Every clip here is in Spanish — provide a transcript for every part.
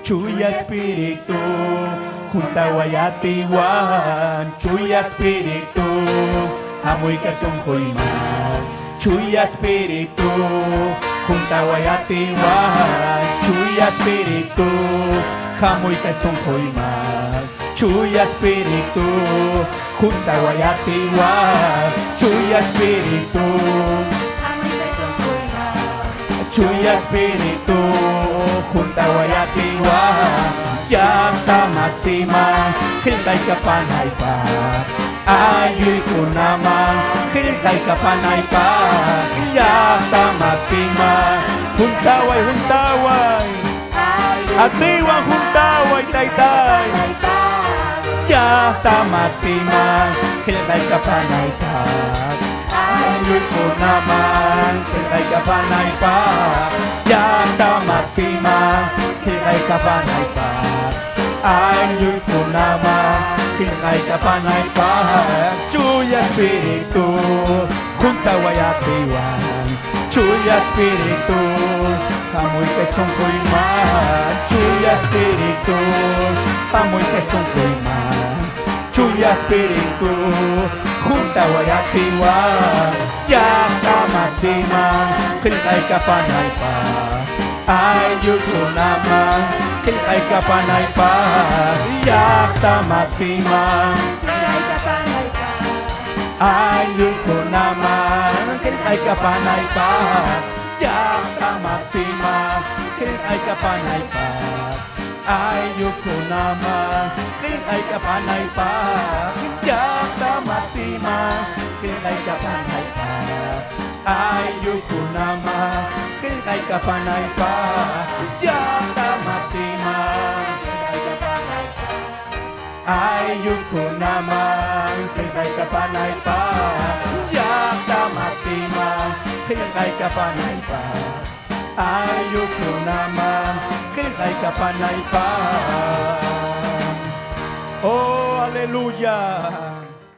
Chuy Espíritu, junta guayatiwan, Chuy Espíritu, amoy kasong koiman. Chuy Espíritu, junta guayatiwan, Chuy Espíritu, amoy kasong koiman. Chuy Espíritu, junta guayatiwan, Chuy Espíritu, Chuy Espíritu, junta guayatiwa, yakta masima, hilkay kapanay pa. Ayoy ko naman, hilkay kapanay pa. Yakta masima, huntaway, huntaway. Atiwang huntaway, taytay. Yakta masima, hilkay kapanay pa. Ayoy ko naman, hilkay kapanay pa. Yakta masima, hilkay kapanay pa. Ayoy ko naman, hilkay kapanay pa. Chuy Espíritu, junta guayatiwan. Chuy Espíritu, amoy kesong koiman. Chuy Espíritu, amoy kesong koiman. Chuy Espíritu, junta guayatiwan. Yakta masima, hilkay kapanay pa. Ayoy ko naman, hilkay kapanay pa. Yakta masima, hilkay kapanay pa. Ayoy ko naman, hilkay kapanay pa. Yakta masima, hilkay kapanay pa. Ayoy ko naman, hilkay kapanay pa. Yakta masima, hilkay kapanay pa. Ayoy ko naman, hilkay kapanay pa. Yakta masima, hilkay kapanay pa. Ayoy ko naman, hilkay kapanay pa. Yakta masima, hilkay kapanay pa. Ayoy ko naman, hilkay kapanay pa. Oh, aleluya.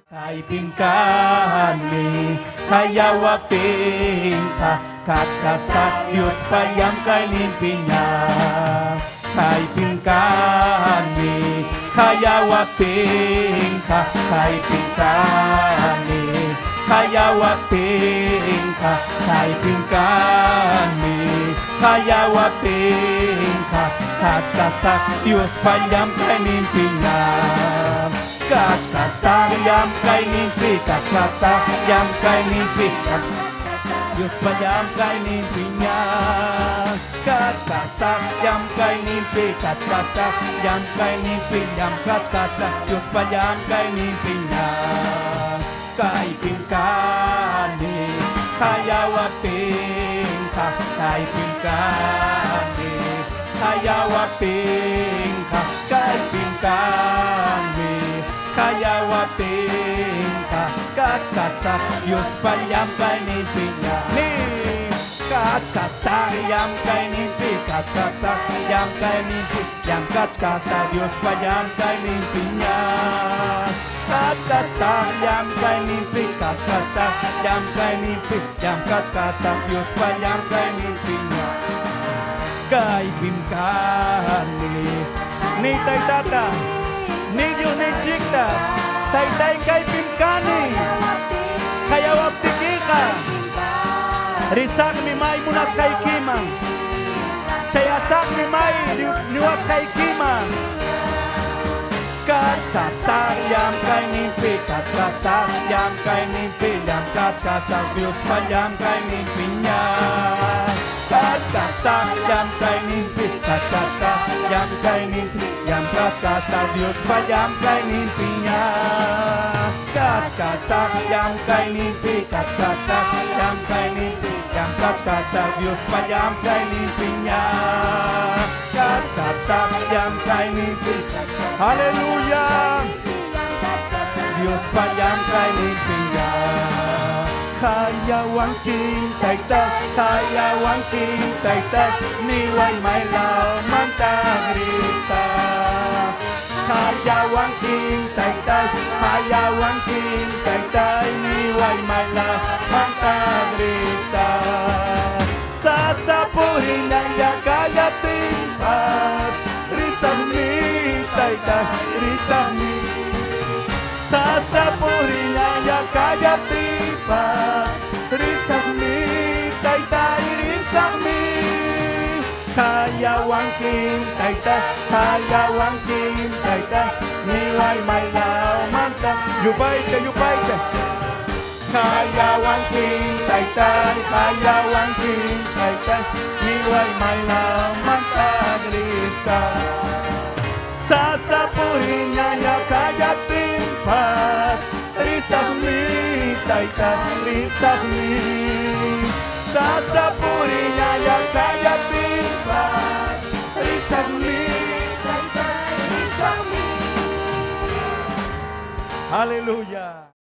Kaipin kami, kayawapin ka, kachkasak Diyos payam kay limpinya. Kaipin kami, kayawapin ka, kaipin kami, kayawapin ka, kaipin kami, kayawapin ka, kachkasak Diyos payam kay limpinya. Kachkasak yam kay limpi, kachkasak yam kay limpi, Diyos payam kay limpinya. Kachkasak yam kay limpi, kachkasak yam kay limpi, yam kachkasak Diyos payam kay limpinya. Kaipin kami, kayawapin ka, kaipin kami, kayawapin ka, kaipin kami, kayawapin ka, kachkasak Diyos payam kay limpinya. Kachkasak yam kay limpi, kachkasak yam kay limpi, yam kachkasak Diyos payam kay limpinya. Kachkasak yam kay limpi, kachkasak yam kay limpi, yam kachkasak Diyos payam kay limpinya. Kaipin kami, ni tay tata, ni Diyo ni chiktas, tay kaipin kani, kayawap tikika. Risak mi may munas kay kimang, sayasak mi may niwas kay kimang. Kachkasak yam kay limpi, kachkasak yam kay limpi, yam kachkasak Diyos payam kay limpinya. Kachkasak yam kay limpi, kachkasak yam kay limpi, yam kachkasak Diyos payam kay limpinya. Kachkasak yam kay limpi, kachkasak yam kay limpi, yam kachkasak Diyos payam kay limpinya. Kachkasak yam kay limpi, haleluya. Diyos payam kay limpinya. Kayawang kintay-tay, kayawang kintay-tay, niway may laman tagrisa. Kayawang kintay-tay, kayawang kintay-tay, niway may laman tagrisa. Sasapuhin ang yakayat timpas, taitai risahmi Sasapurinya ya kaya tipas risahmi taitai risahmi Kaya wangking taitai kaya wangking taitai nilai mai lao mantap Yupaicha Kaya wangking taitai kaya wangking taitai nilai mai lao mantap risah Sasapurinya ya kaya timpas risahmi taitai risahmi Sasapurinya ya kaya timpas risahmi taitai risahmi Haleluya.